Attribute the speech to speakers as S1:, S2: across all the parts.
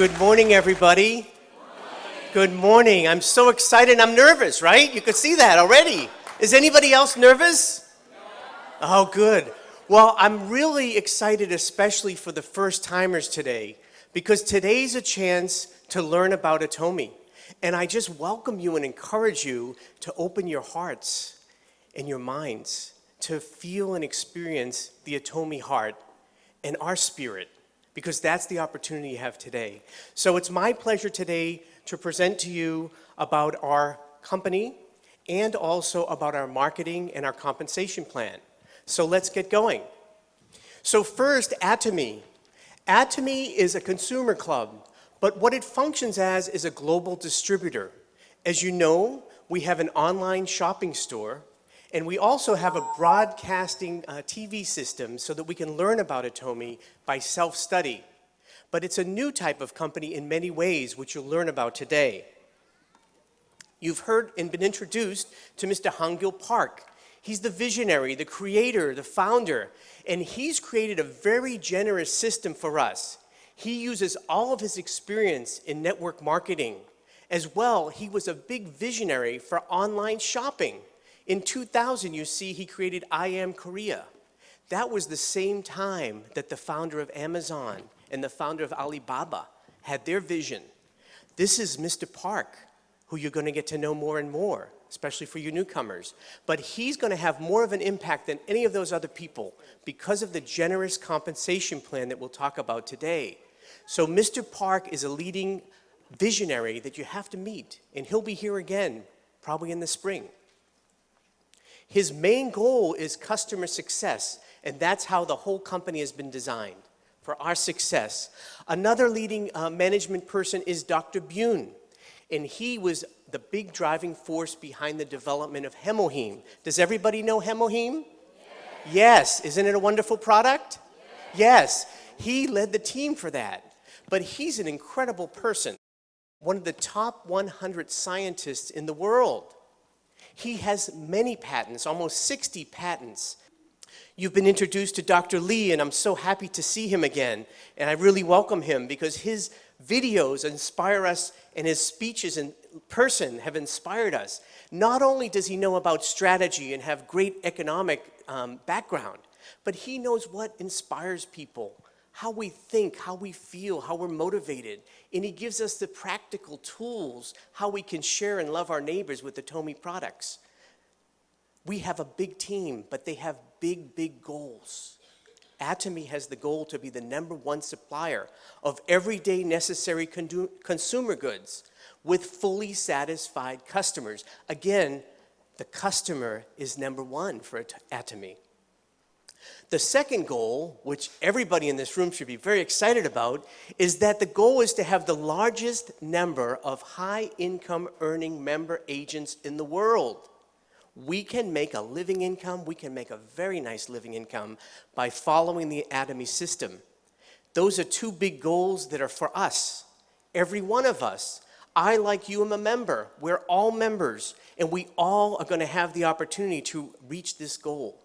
S1: Good morning, everybody. Good morning. I'm so excited. I'm nervous, right? You could see that already. Is anybody else nervous? Oh, good. Well, I'm really excited, especially for the first-timers today, because today's a chance to learn about Atomy. And I just welcome you and encourage you to open your hearts and your minds to feel and experience the Atomy heart and our spirit, because that's the opportunity you have today. So it's my pleasure today to present to you about our company and also about our marketing and our compensation plan. So let's get going. So first, Atomy. Atomy is a consumer club, but what it functions as is a global distributor. As you know, we have an online shopping store, and we also have a broadcasting TV system so that we can learn about Atomy by self-study. But it's a new type of company in many ways, which you'll learn about today. You've heard and been introduced to Mr. Hangil Park. He's the visionary, the creator, the founder, and he's created a very generous system for us. He uses all of his experience in network marketing. As well, he was a big visionary for online shopping. In 2000, you see, he created I Am Korea. That was the same time that the founder of Amazon and the founder of Alibaba had their vision. This is Mr. Park, who you're going to get to know more and more, especially for you newcomers. But he's going to have more of an impact than any of those other people because of the generous compensation plan that we'll talk about today. So Mr. Park is a leading visionary that you have to meet, and he'll be here again, probably in the spring. His main goal is customer success, and that's how the whole company has been designed, for our success. Another leading management person is Dr. Bune, and he was the big driving force behind the development of Hemohim. Does everybody know Hemohim? Yes. Isn't it a wonderful product? Yes. He led the team for that. But he's an incredible person, one of the top 100 scientists in the world. He has many patents, almost 60 patents. You've been introduced to Dr. Lee, and I'm so happy to see him again. And I really welcome him because his videos inspire us, and his speeches in person have inspired us. Not only does he know about strategy and have great economic background, but he knows what inspires people, how we think, how we feel, how we're motivated. And he gives us the practical tools, how we can share and love our neighbors with the Atomy products. We have a big team, but they have big, big goals. Atomy has the goal to be the #1 supplier of everyday necessary consumer goods with fully satisfied customers. Again, the customer is #1 for Atomy. The second goal, which everybody in this room should be very excited about, is that the goal is to have the largest number of high-income earning member agents in the world. We can make a living income, we can make a very nice living income by following the Atomy system. Those are two big goals that are for us, every one of us. I, like you, am a member. We're all members, and we all are going to have the opportunity to reach this goal.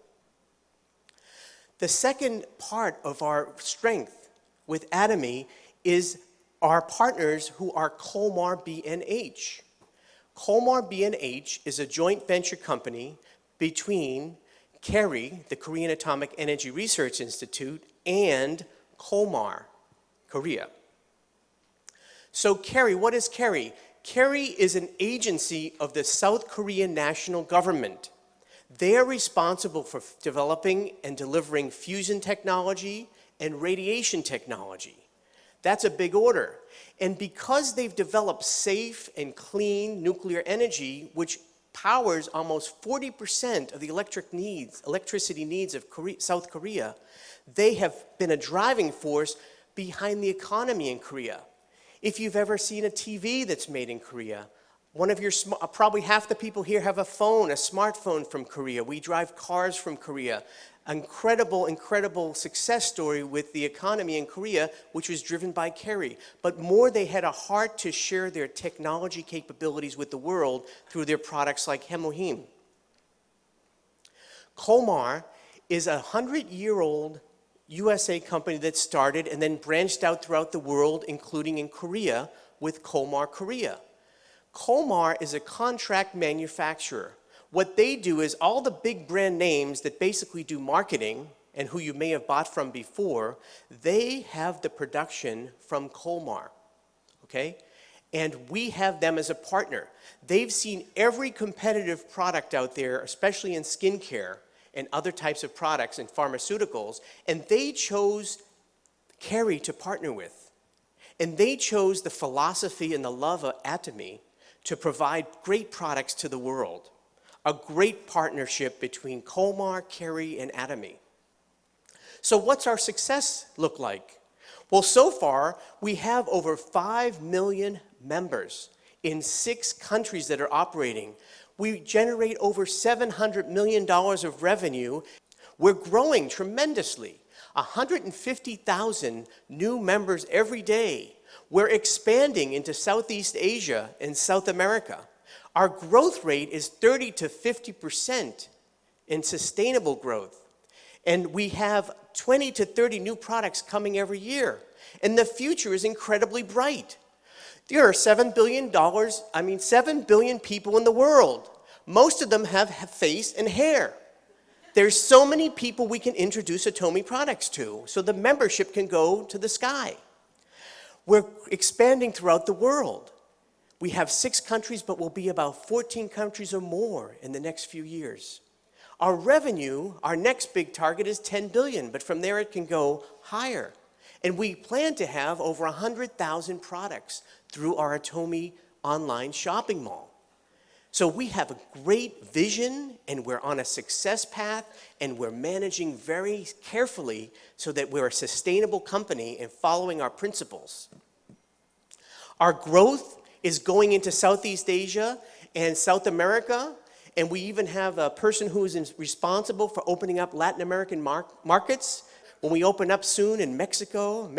S1: The second part of our strength with Atomy is our partners who are Kolmar B&H. Kolmar B&H is a joint venture company between KERI, the Korean Atomic Energy Research Institute, and Kolmar, Korea. So KERI, what is KERI? KERI is an agency of the South Korean national government. They are responsible for developing and delivering fusion technology and radiation technology. That's a big order. And because they've developed safe and clean nuclear energy, which powers almost 40% of the electricity needs of South Korea, they have been a driving force behind the economy in Korea. If you've ever seen a TV that's made in Korea, probably half the people here have a phone, a smartphone from Korea. We drive cars from Korea. Incredible, incredible success story with the economy in Korea, which was driven by KERI. But more, they had a heart to share their technology capabilities with the world through their products like Hemohim. Kolmar is a 100-year-old USA company that started and then branched out throughout the world, including in Korea with Kolmar Korea. Kolmar is a contract manufacturer. What they do is all the big brand names that basically do marketing and who you may have bought from before, they have the production from Kolmar, okay? And we have them as a partner. They've seen every competitive product out there, especially in skincare and other types of products and pharmaceuticals, and they chose Kerry to partner with. And they chose the philosophy and the love of Atomy to provide great products to the world. A great partnership between Kolmar, Kerry, and Atomy. So what's our success look like? Well, so far, we have over 5 million members in 6 countries that are operating. We generate over $700 million of revenue. We're growing tremendously. 150,000 new members every day. We're expanding into Southeast Asia and South America. Our growth rate is 30 to 50% in sustainable growth. And we have 20 to 30 new products coming every year. And the future is incredibly bright. There are $7 billion people in the world. Most of them have face and hair. There's so many people we can introduce Atomy products to, so the membership can go to the sky. We're expanding throughout the world. We have 6 countries, but we'll be about 14 countries or more in the next few years. Our revenue, our next big target is 10 billion, but from there it can go higher. And we plan to have over 100,000 products through our Atomy online shopping mall. So we have a great vision, and we're on a success path, and we're managing very carefully so that we're a sustainable company and following our principles. Our growth is going into Southeast Asia and South America, and we even have a person who is responsible for opening up Latin American markets. When we open up soon in Mexico,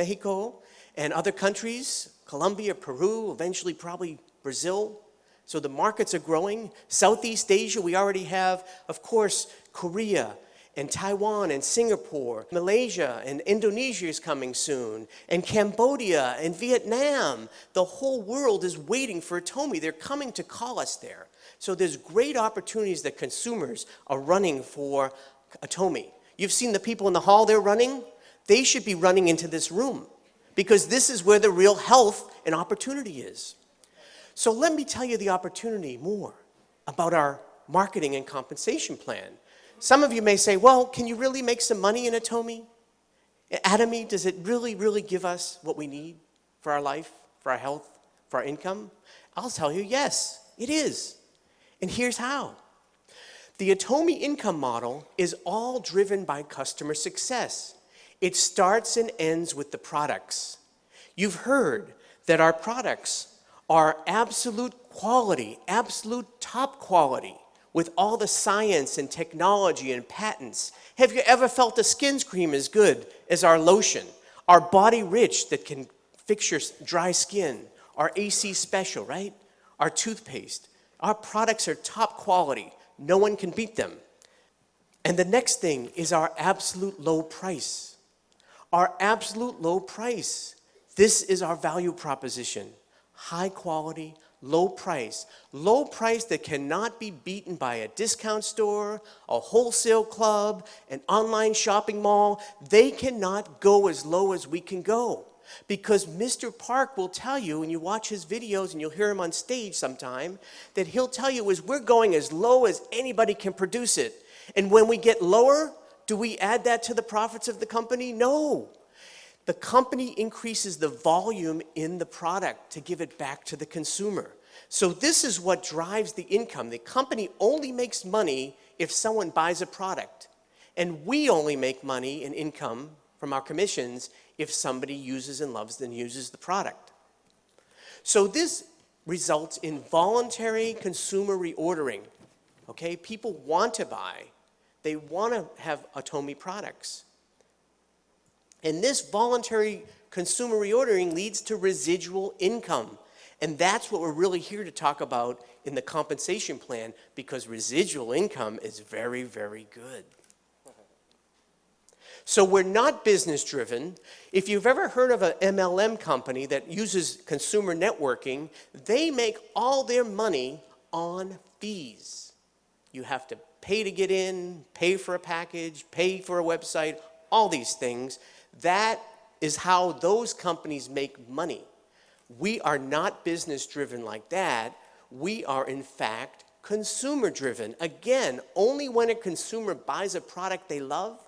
S1: and other countries, Colombia, Peru, eventually probably Brazil. So the markets are growing. Southeast Asia, we already have, of course, Korea and Taiwan and Singapore. Malaysia and Indonesia is coming soon. And Cambodia and Vietnam. The whole world is waiting for Atomy. They're coming to call us there. So there's great opportunities that consumers are running for Atomy. You've seen the people in the hall they're running? They should be running into this room because this is where the real health and opportunity is. So let me tell you the opportunity more about our marketing and compensation plan. Some of you may say, well, can you really make some money in Atomy? Atomy, does it really give us what we need for our life, for our health, for our income? I'll tell you, yes, it is. And here's how. The Atomy income model is all driven by customer success. It starts and ends with the products. You've heard that our products are absolute quality, absolute top quality, with all the science and technology and patents. Have you ever felt a skin cream as good as our lotion? Our Body Rich that can fix your dry skin. Our AC Special, right? Our toothpaste. Our products are top quality. No one can beat them. And the next thing is our absolute low price. Our absolute low price. This is our value proposition. High quality, low price. Low price that cannot be beaten by a discount store, a wholesale club, an online shopping mall. They cannot go as low as we can go. Because Mr. Park will tell you, and you watch his videos and you'll hear him on stage sometime, that he'll tell you is we're going as low as anybody can produce it. And when we get lower, do we add that to the profits of the company? No. The company increases the volume in the product to give it back to the consumer. So this is what drives the income. The company only makes money if someone buys a product. And we only make money and income from our commissions if somebody uses and loves and uses the product. So this results in voluntary consumer reordering. Okay, people want to buy. They want to have Atomy products. And this voluntary consumer reordering leads to residual income. And that's what we're really here to talk about in the compensation plan, because residual income is very, very good. So we're not business driven. If you've ever heard of an MLM company that uses consumer networking, they make all their money on fees. You have to pay to get in, pay for a package, pay for a website, all these things. That is how those companies make money. We are not business driven like that. We are in fact consumer driven. Again, only when a consumer buys a product they love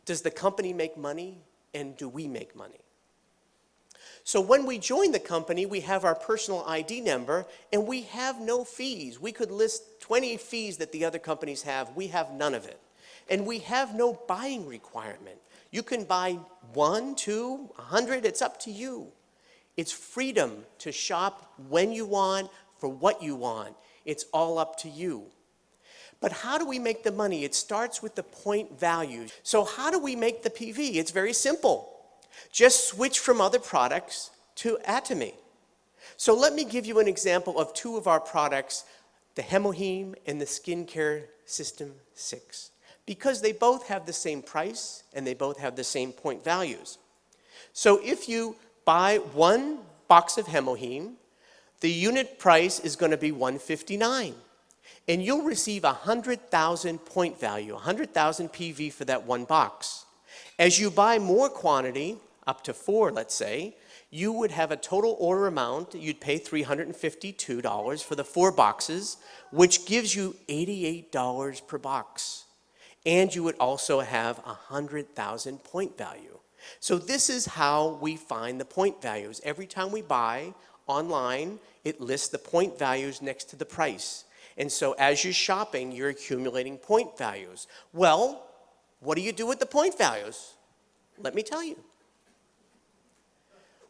S1: does the company make money, and do we make money. So when we join the company, we have our personal ID number, and we have no fees. We could list 20 fees that the other companies have. We have none of it. And we have no buying requirement. You can buy 1, 2, 100, it's up to you. It's freedom to shop when you want, for what you want. It's all up to you. But how do we make the money? It starts with the point values. So how do we make the PV? It's very simple. Just switch from other products to Atomy. So let me give you an example of two of our products, the Hemoheme and the Skincare System 6, because they both have the same price and they both have the same point values. So if you buy one box of Hemoheme, the unit price is going to be $159. And you'll receive 100,000 point value, 100,000 PV for that one box. As you buy more quantity, up to 4, let's say, you would have a total order amount. You'd pay $352 for the 4 boxes, which gives you $88 per box. And you would also have 100,000 point value. So this is how we find the point values. Every time we buy online, it lists the point values next to the price. And so as you're shopping, you're accumulating point values. Well, what do you do with the point values? Let me tell you.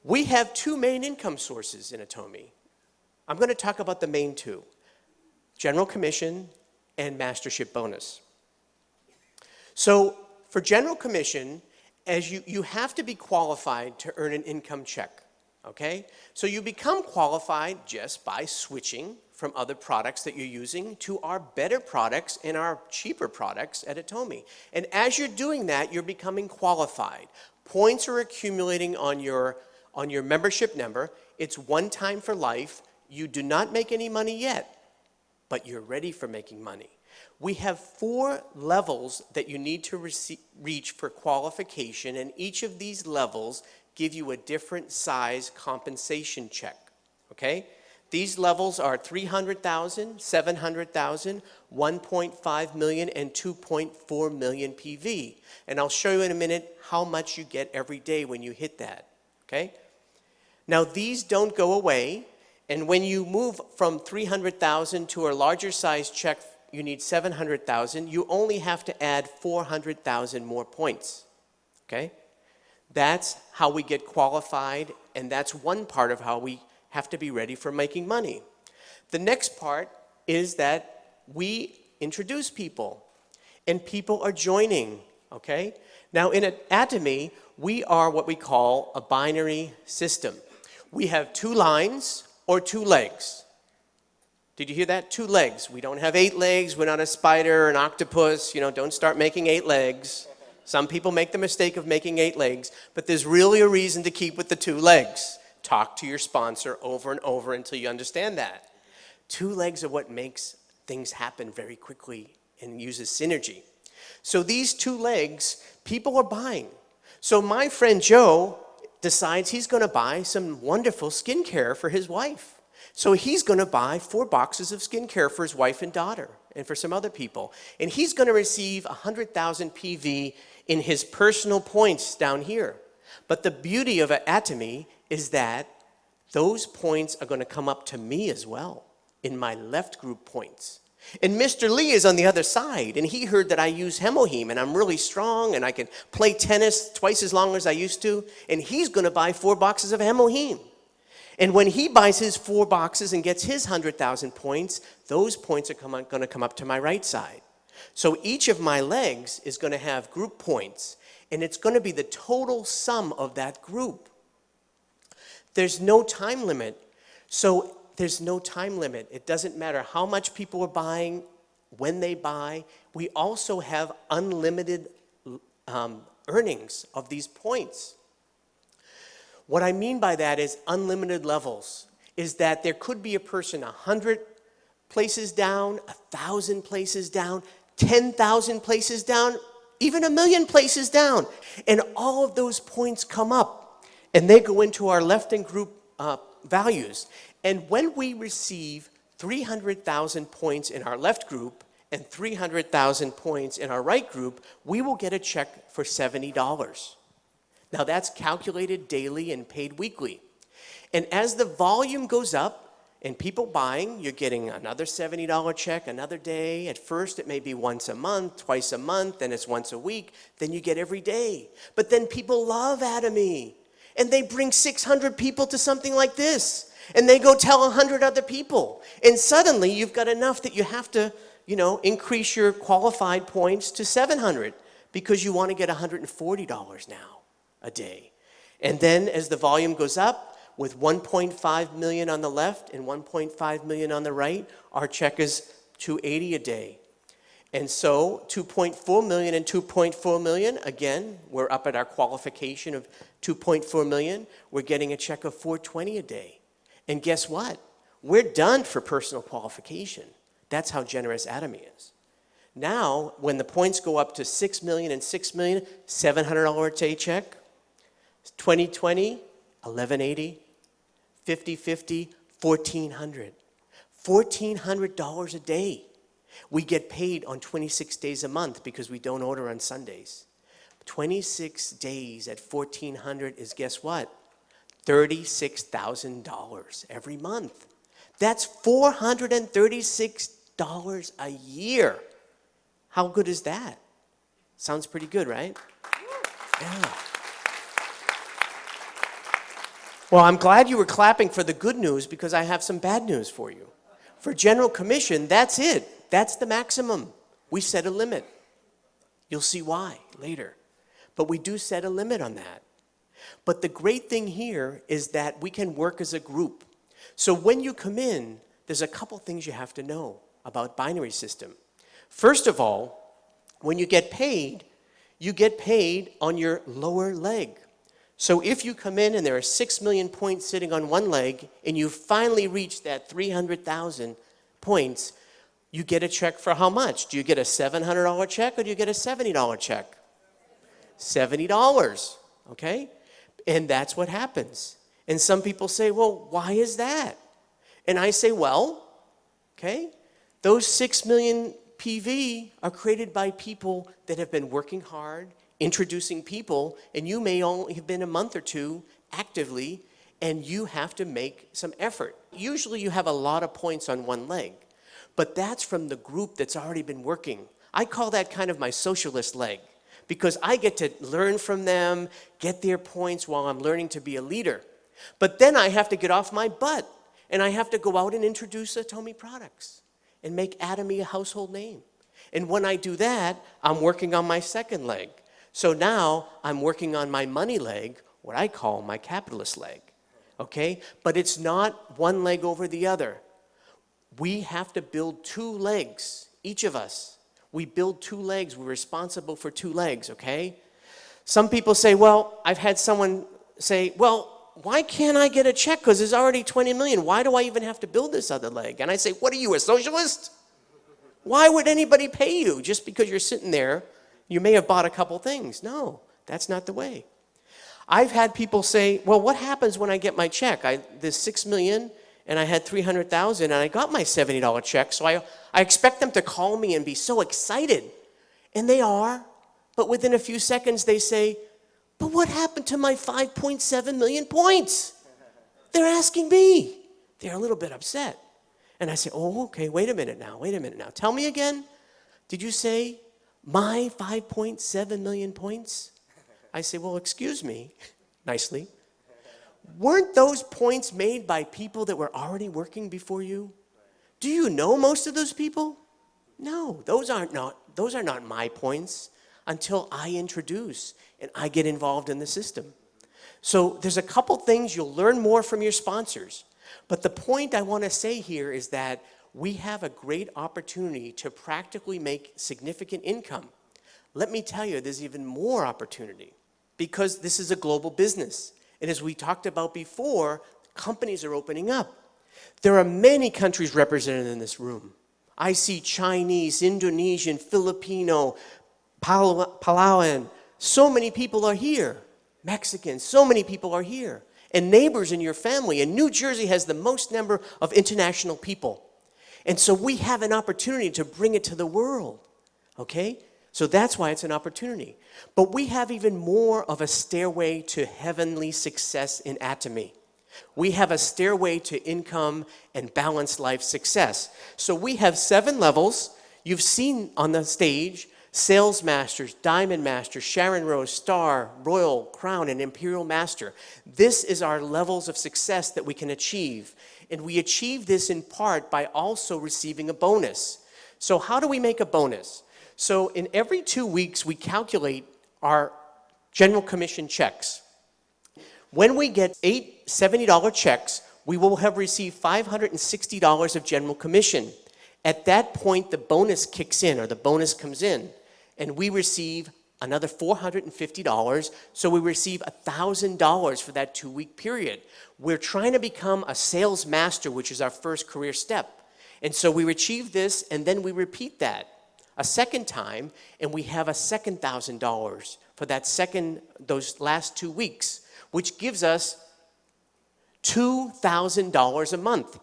S1: We have 2 main income sources in Atomy. I'm going to talk about the main 2, General Commission and Mastership Bonus. So for General Commission, as you have to be qualified to earn an income check, okay? So you become qualified just by switching from other products that you're using to our better products and our cheaper products at Atomy. And as you're doing that, you're becoming qualified. Points are accumulating on your membership number. It's one time for life. You do not make any money yet, but you're ready for making money. We have 4 levels that you need to reach for qualification, and each of these levels give you a different size compensation check, okay? These levels are 300,000, 700,000, 1.5 million, and 2.4 million PV. And I'll show you in a minute how much you get every day when you hit that, okay? Now these don't go away, and when you move from 300,000 to a larger size check, you need 700,000, you only have to add 400,000 more points, okay? That's how we get qualified, and that's one part of how we have to be ready for making money. The next part is that we introduce people, and people are joining, okay? Now in Atomy, we are what we call a binary system. We have 2 lines or 2 legs. Did you hear that? 2 legs. We don't have 8 legs. We're not a spider, an octopus. You know, don't start making 8 legs. Some people make the mistake of making 8 legs, but there's really a reason to keep with the 2 legs. Talk to your sponsor over and over until you understand that. 2 legs are what makes things happen very quickly and uses synergy. So these 2 legs, people are buying. So my friend Joe decides he's going to buy some wonderful skincare for his wife. So he's going to buy 4 boxes of skincare for his wife and daughter and for some other people. And he's going to receive 100,000 PV in his personal points down here. But the beauty of Atomy is that those points are going to come up to me as well in my left group points. And Mr. Lee is on the other side, and he heard that I use Hemoheme, and I'm really strong, and I can play tennis twice as long as I used to, and he's going to buy 4 boxes of Hemoheme. And when he buys his 4 boxes and gets his 100,000 points, those points are going to come up to my right side. So each of my legs is going to have group points, and it's going to be the total sum of that group. There's no time limit. So there's no time limit. It doesn't matter how much people are buying, when they buy. We also have unlimited earnings of these points. What I mean by that is unlimited levels, is that there could be a person 100 places down, 1,000 places down, 10,000 places down, even 1,000,000 places down. And all of those points come up and they go into our left and group values. And when we receive 300,000 points in our left group and 300,000 points in our right group, we will get a check for $70. Now that's calculated daily and paid weekly. And as the volume goes up and people buying, you're getting another $70 check another day. At first it may be once a month, twice a month, then it's once a week, then you get every day. But then people love Atomy and they bring 600 people to something like this and they go tell 100 other people. And suddenly you've got enough that you have to, increase your qualified points to 700 because you want to get $140 now a day. And then as the volume goes up, with 1.5 million on the left and 1.5 million on the right, our check is $280 a day. And so 2.4 million and 2.4 million, again, we're up at our qualification of 2.4 million. We're getting a check of $420 a day. And guess what? We're done for personal qualification. That's how generous Atomy is. Now, when the points go up to 6 million and 6 million, $700 a day check. 2020, $1,180, 50/50, $1,400. $1,400 a day. We get paid on 26 days a month because we don't order on Sundays. 26 days at $1,400 is, guess what? $36,000 every month. That's $436 a year. How good is that? Sounds pretty good, right? Yeah. Well, I'm glad you were clapping for the good news because I have some bad news for you. For general commission, that's it. That's the maximum. We set a limit. You'll see why later. But we do set a limit on that. But the great thing here is that we can work as a group. So when you come in, there's a couple things you have to know about binary system. First of all, when you get paid on your lower leg. So if you come in and there are 6 million points sitting on one leg and you finally reach that 300,000 points, you get a check for how much? Do you get a $700 check or do you get a $70 check? $70, okay? And that's what happens. And some people say, well, why is that? And I say, well, okay, those 6 million PV are created by people that have been working hard, introducing people, and you may only have been a month or two actively, and you have to make some effort. Usually you have a lot of points on one leg, but that's from the group that's already been working. I call that kind of my socialist leg, because I get to learn from them, get their points while I'm learning to be a leader. But then I have to get off my butt, and I have to go out and introduce Atomy products and make Atomy a household name. And when I do that, I'm working on my second leg. So now I'm working on my money leg, what I call my capitalist leg, okay? But it's not one leg over the other. We have to build two legs, each of us. We build two legs, we're responsible for two legs, okay? Some people say, well, I've had someone say, well, why can't I get a check? Because there's already 20 million. Why do I even have to build this other leg? And I say, what are you, a socialist? Why would anybody pay you just because you're sitting there? You may have bought a couple things. No, that's not the way. I've had people say, well, what happens when I get my check? There's 6 million and I had 300,000 and I got my $70 check. So I expect them to call me and be so excited. And they are. But within a few seconds they say, but what happened to my 5.7 million points? They're asking me. They're a little bit upset. And I say, oh, okay, wait a minute now. Tell me again. Did you say my 5.7 million points? I say, well, excuse me, nicely. Weren't those points made by people that were already working before you? Do you know most of those people? No, those are not my points until I introduce and I get involved in the system. So there's a couple things you'll learn more from your sponsors. But the point I want to say here is that we have a great opportunity to practically make significant income. let me tell you, there's even more opportunity because this is a global business. And as we talked about before, companies are opening up. There are many countries represented in this room. I see Chinese, Indonesian, Filipino, Palauan. So many people are here. Mexicans, so many people are here. And neighbors in your family. And New Jersey has the most number of international people. And so we have an opportunity to bring it to the world. Okay? So that's why it's an opportunity. But we have even more of a stairway to heavenly success in Atomy. We have a stairway to income and balanced life success. So we have 7 levels. You've seen on the stage Sales Masters, Diamond Master, Sharon Rose, Star, Royal, Crown, and Imperial Master. This is our levels of success that we can achieve. And we achieve this in part by also receiving a bonus. So how do we make a bonus? So in every 2 weeks, we calculate our general commission checks. When we get 8 $70 checks, we will have received $560 of general commission. At that point, the bonus kicks in, or the bonus comes in, and we receive another $450, so we receive $1,000 for that 2-week period. We're trying to become a sales master, which is our first career step. And so we achieve this, and then we repeat that a second time, and we have a second $1,000 for those last 2 weeks, which gives us $2,000 a month,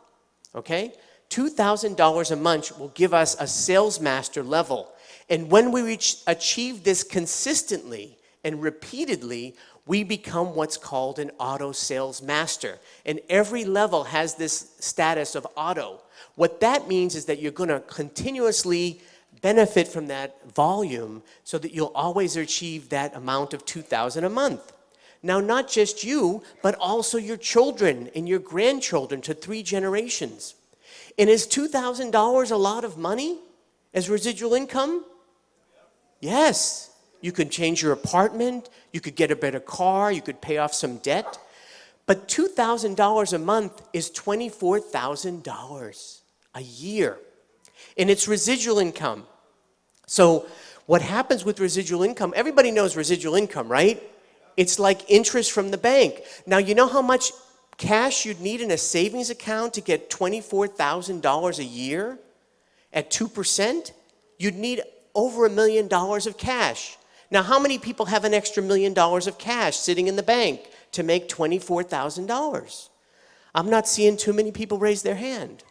S1: okay? $2,000 a month will give us a sales master level. And when we achieve this consistently and repeatedly, we become what's called an auto sales master. And every level has this status of auto. What that means is that you're going to continuously benefit from that volume so that you'll always achieve that amount of $2,000 a month. Now, not just you, but also your children and your grandchildren to 3 generations. And is $2,000 a lot of money as residual income? Yes. You could change your apartment, you could get a better car, you could pay off some debt. But $2,000 a month is $24,000 a year. And it's residual income. So what happens with residual income, everybody knows residual income, right? It's like interest from the bank. Now, you know how much cash you'd need in a savings account to get $24,000 a year at 2%? You'd need over $1 million of cash. Now, how many people have an extra $1 million of cash sitting in the bank to make $24,000? I'm not seeing too many people raise their hand.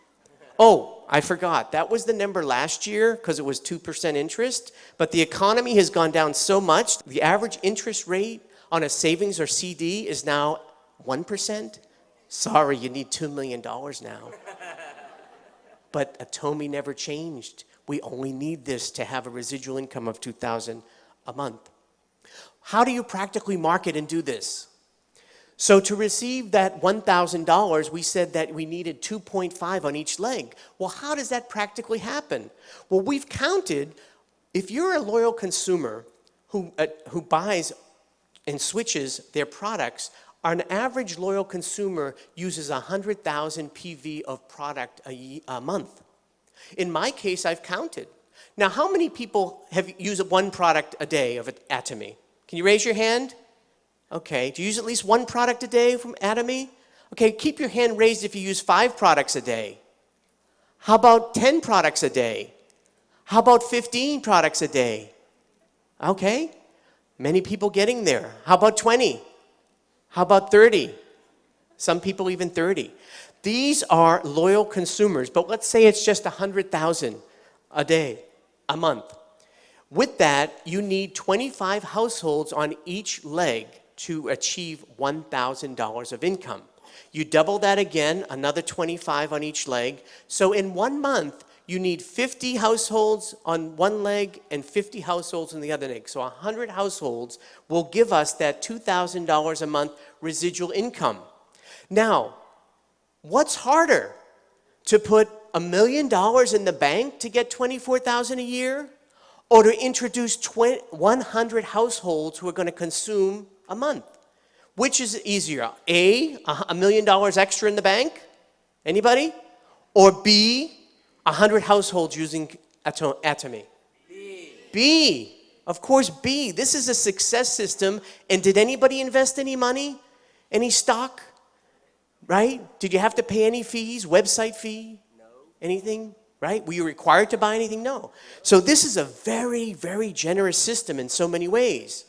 S1: Oh, I forgot. That was the number last year because it was 2% interest. But the economy has gone down so much. The average interest rate on a savings or CD is now 1%. Sorry, you need $2 million now. But Atomy never changed. We only need this to have a residual income of $2,000 a month. How do you practically market and do this? So to receive that $1,000, we said that we needed 2.5 on each leg. Well, how does that practically happen? Well, we've counted, if you're a loyal consumer who buys and switches their products, an average loyal consumer uses 100,000 PV of product a month. In my case, I've counted. Now, how many people have used 1 product a day of Atomy? Can you raise your hand? Okay, do you use at least 1 product a day from Atomy? Okay, keep your hand raised if you use 5 products a day. How about 10 products a day? How about 15 products a day? Okay, many people getting there. How about 20? How about 30? Some people even 30. These are loyal consumers, but let's say it's just 100,000 a day, a month. With that, you need 25 households on each leg to achieve $1,000 of income. You double that again, another 25 on each leg. So in 1 month, you need 50 households on one leg and 50 households on the other leg. So 100 households will give us that $2,000 a month residual income. Now, what's harder? To put $1 million in the bank to get $24,000 a year? Or to introduce 100 households who are going to consume a month? Which is easier? A, $1 million extra in the bank? Anybody? Or B, 100 households using Atomy? B. Of course, B, this is a success system. And did anybody invest any money? Any stock? Right? Did you have to pay any fees? Website fee? No. Anything? Right? Were you required to buy anything? No. So this is a very, very generous system in so many ways.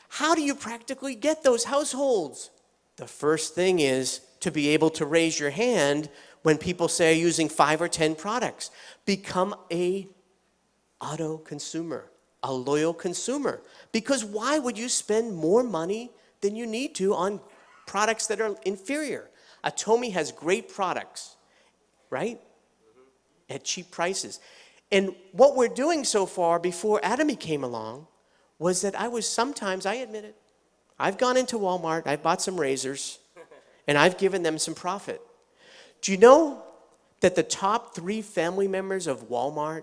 S1: How do you practically get those households? The first thing is to be able to raise your hand when people say are using 5 or 10 products. Become a auto consumer, a loyal consumer. Because why would you spend more money than you need to on products that are inferior? Atomy has great products, right? At cheap prices. And what we're doing so far before Atomy came along was that I admit it, I've gone into Walmart, I've bought some razors, and I've given them some profit. Do you know that the top 3 family members of Walmart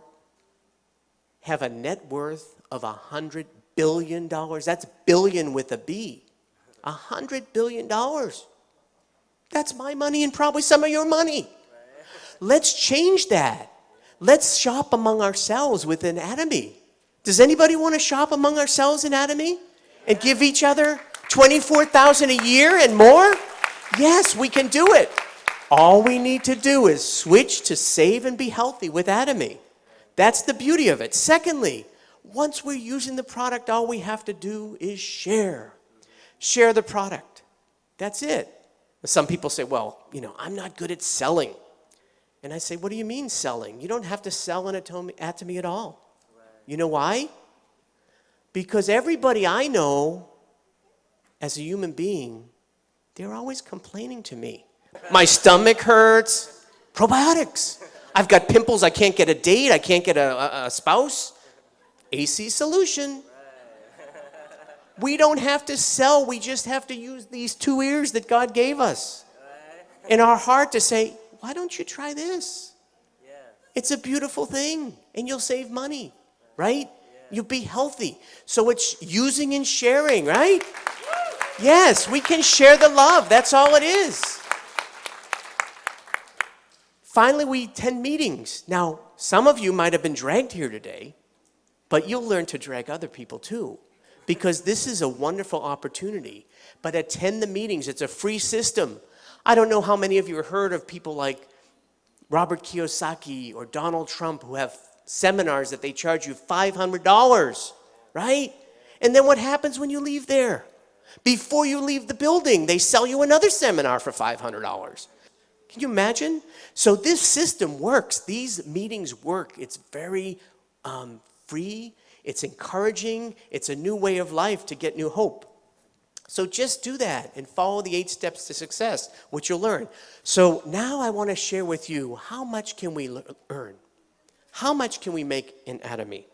S1: have a net worth of $100 billion? That's billion with a B. $100 billion. That's my money and probably some of your money. Let's change that. Let's shop among ourselves within Atomy. Does anybody want to shop among ourselves in Atomy and give each other $24,000 a year and more? Yes, we can do it. All we need to do is switch to save and be healthy with Atomy. That's the beauty of it. Secondly, once we're using the product, all we have to do is share. Share the product. That's it. Some people say, well, I'm not good at selling. And I say, what do you mean selling? You don't have to sell an Atomy at all. Right. You know why? Because everybody I know as a human being, they're always complaining to me. My stomach hurts. Probiotics. I've got pimples. I can't get a date. I can't get a spouse. AC solution. We don't have to sell. We just have to use these 2 ears that God gave us in our heart to say, why don't you try this? Yeah. It's a beautiful thing, and you'll save money, right? Yeah. You'll be healthy. So it's using and sharing, right? Yes, we can share the love. That's all it is. Finally, we attend meetings. Now, some of you might have been dragged here today, but you'll learn to drag other people too, because this is a wonderful opportunity. But attend the meetings. It's a free system. I don't know how many of you have heard of people like Robert Kiyosaki or Donald Trump who have seminars that they charge you $500, right? And then what happens when you leave there? Before you leave the building, they sell you another seminar for $500. Can you imagine? So this system works. These meetings work. It's very free. It's encouraging. It's a new way of life to get new hope. So just do that and follow the 8 steps to success, which you'll learn. So now I want to share with you, how much can we earn? How much can we make in Atomy?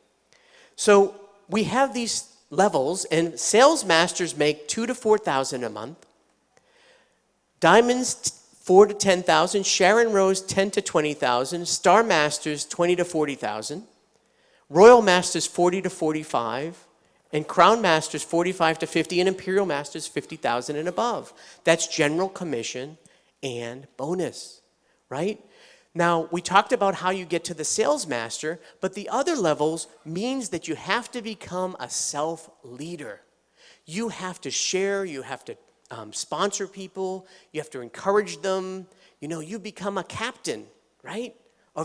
S1: So we have these levels, and sales masters make $2,000 to $4,000 a month. Diamonds, $4,000 to $10,000. Sharon Rose, $10,000 to $20,000. Star Masters, $20,000 to $40,000. Royal Masters, $40,000 to $45,000. And Crown Masters, $45,000 to $50,000, and Imperial Masters, $50,000 and above. That's general commission and bonus, right? Now, we talked about how you get to the sales master, but the other levels means that you have to become a self-leader. You have to share, you have to sponsor people, you have to encourage them. You become a captain, right?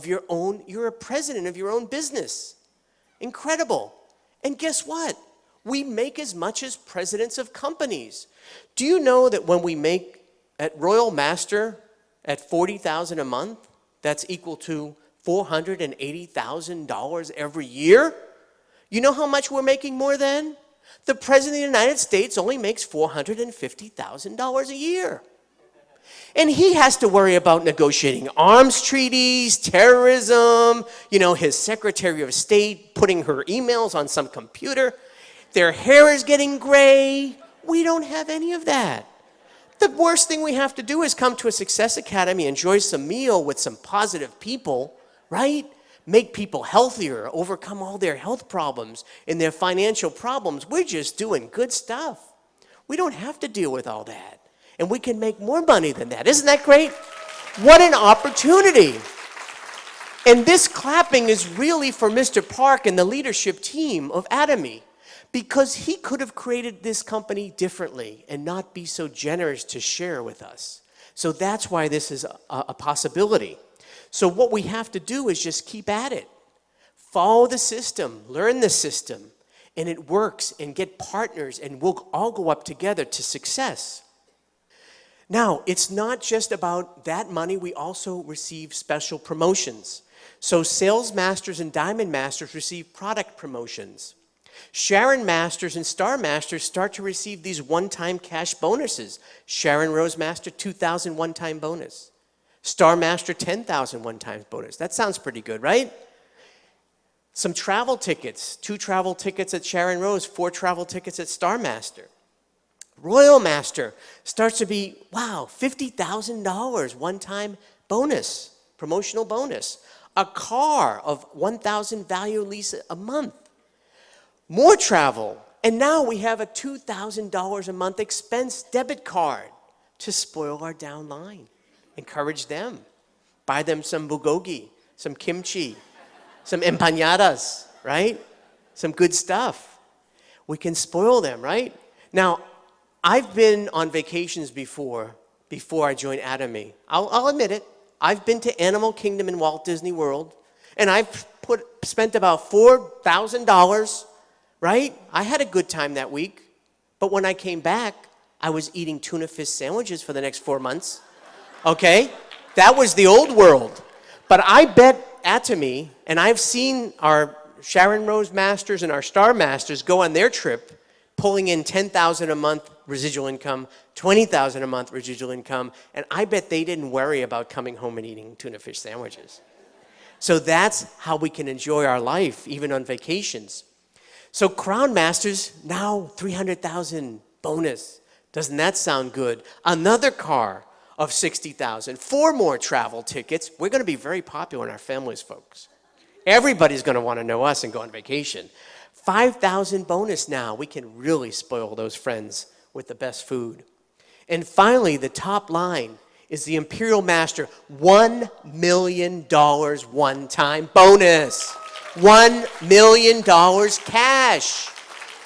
S1: You're a president of your own business. Incredible. And guess what? We make as much as presidents of companies. Do you know that when we make at Royal Master at $40,000 a month, that's equal to $480,000 every year? You know how much we're making more than? The President of the United States only makes $450,000 a year. And he has to worry about negotiating arms treaties, terrorism, his Secretary of State putting her emails on some computer. Their hair is getting gray. We don't have any of that. The worst thing we have to do is come to a Success Academy, enjoy some meal with some positive people, right? Make people healthier, overcome all their health problems and their financial problems. We're just doing good stuff. We don't have to deal with all that. And we can make more money than that. Isn't that great? What an opportunity. And this clapping is really for Mr. Park and the leadership team of Atomy. Because he could have created this company differently and not be so generous to share with us. So that's why this is a possibility. So what we have to do is just keep at it. Follow the system, learn the system, and it works, and get partners, and we'll all go up together to success. Now, it's not just about that money. We also receive special promotions. So sales masters and diamond masters receive product promotions. Sharon Masters and Star Masters start to receive these one-time cash bonuses. Sharon Rose Master, $2,000 one-time bonus. Star Master, $10,000 one-time bonus. That sounds pretty good, right? Some travel tickets, 2 travel tickets at Sharon Rose, 4 travel tickets at Star Master. Royal Master starts to be, wow, $50,000 one-time bonus, promotional bonus. A car of $1,000 value lease a month. More travel, and now we have a $2,000 a month expense debit card to spoil our downline. Encourage them. Buy them some bulgogi, some kimchi, some empanadas, right? Some good stuff. We can spoil them, right? Now, I've been on vacations before I joined Atomy. I'll admit it. I've been to Animal Kingdom in Walt Disney World, and I've spent about $4,000. Right? I had a good time that week, but when I came back, I was eating tuna fish sandwiches for the next 4 months. Okay? That was the old world. But I bet Atomy, and I've seen our Sharon Rose Masters and our Star Masters go on their trip, pulling in $10,000 a month residual income, $20,000 a month residual income, and I bet they didn't worry about coming home and eating tuna fish sandwiches. So that's how we can enjoy our life, even on vacations. So Crown Masters, now $300,000 bonus. Doesn't that sound good? Another car of $60,000. 4 more travel tickets. We're going to be very popular in our families, folks. Everybody's going to want to know us and go on vacation. $5,000 bonus now. We can really spoil those friends with the best food. And finally, the top line is the Imperial Master $1 million one-time bonus. $1 million cash.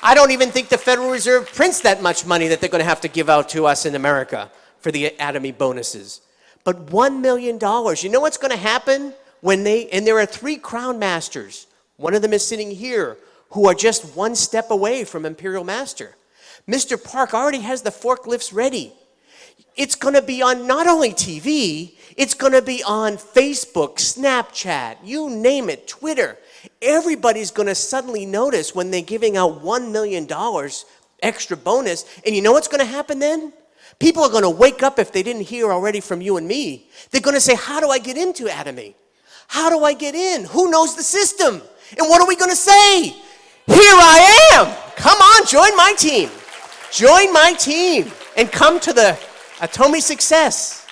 S1: I don't even think the Federal Reserve prints that much money that they're going to have to give out to us in America for the Atomy bonuses. But $1 million, you know what's going to happen when and there are 3 Crown Masters. One of them is sitting here, who are just 1 step away from Imperial Master. Mr. Park already has the forklifts ready. It's going to be on not only TV, it's going to be on Facebook, Snapchat, you name it, Twitter. Everybody's going to suddenly notice when they're giving out $1 million extra bonus. And you know what's going to happen then? People are going to wake up if they didn't hear already from you and me. They're going to say, how do I get into Atomy? How do I get in? Who knows the system? And what are we going to say? Here I am. Come on, join my team. Join my team and come to the Atomy success.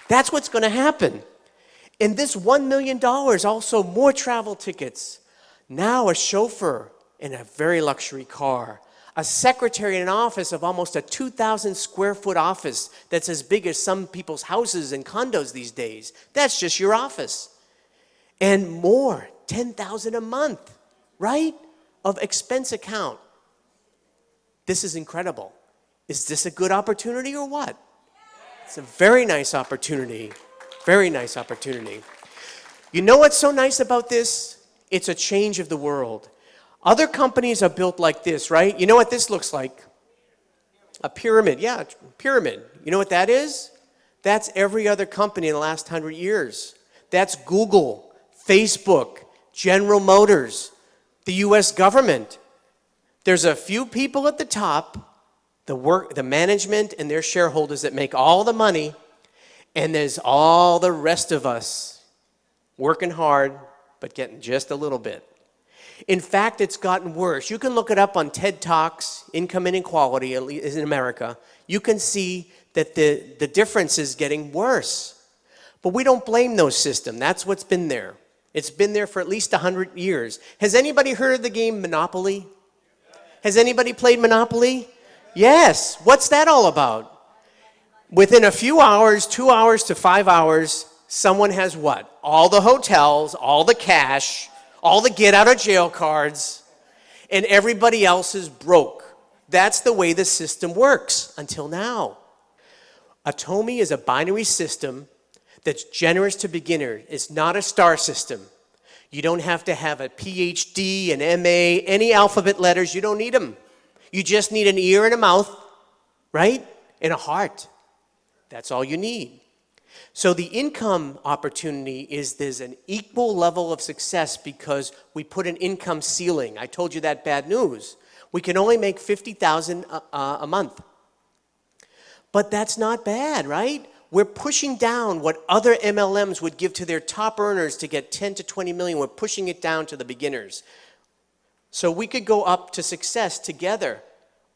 S1: That's what's going to happen. And this $1 million, also more travel tickets. Now a chauffeur in a very luxury car. A secretary in an office of almost a 2,000 square foot office that's as big as some people's houses and condos these days. That's just your office. And more, $10,000 a month, right? Of expense account. This is incredible. Is this a good opportunity or what? It's a very nice opportunity. Very nice opportunity. You know what's so nice about this? It's a change of the world. Other companies are built like this, right? You know what this looks like? A pyramid. Yeah, pyramid. You know what that is? That's every other company in the last 100 years. That's Google, Facebook, General Motors, the US government. There's a few people at the top, the management and their shareholders that make all the money, and there's all the rest of us working hard, but getting just a little bit. In fact, it's gotten worse. You can look it up on TED Talks, Income Inequality in America. You can see that the difference is getting worse. But we don't blame those systems. That's what's been there. It's been there for at least 100 years. Has anybody heard of the game Monopoly? Has anybody played Monopoly? Yes. What's that all about? Within a few hours, 2 hours to 5 hours, someone has what? All the hotels, all the cash, all the get out of jail cards. and everybody else is broke. That's the way the system works until now. Atomy is a binary system that's generous to beginners. It's not a star system. You don't have to have a PhD, an MA, any alphabet letters. You don't need them. You just need an ear and a mouth, right? And a heart. That's all you need. So the income opportunity is there's an equal level of success because we put an income ceiling. I told you that bad news. We can only make $50,000 a month. But that's not bad, right? We're pushing down what other MLMs would give to their top earners to get 10 to 20 million. We're pushing it down to the beginners. So we could go up to success together,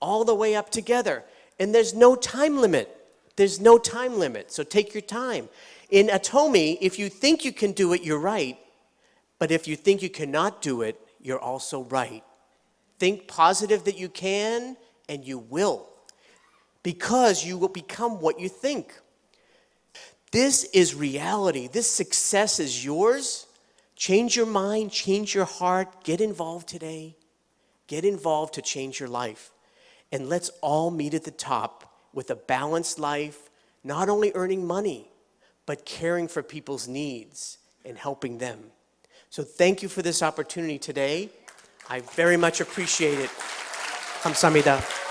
S1: all the way up together. And there's no time limit. There's no time limit. So take your time. In Atomy, if you think you can do it, you're right. But if you think you cannot do it, you're also right. Think positive that you can, and you will. Because you will become what you think. This is reality. This success is yours. Change your mind, change your heart. Get involved today. Get involved to change your life. And let's all meet at the top with a balanced life, not only earning money, but caring for people's needs and helping them. So thank you for this opportunity today. I very much appreciate it. 감사합니다.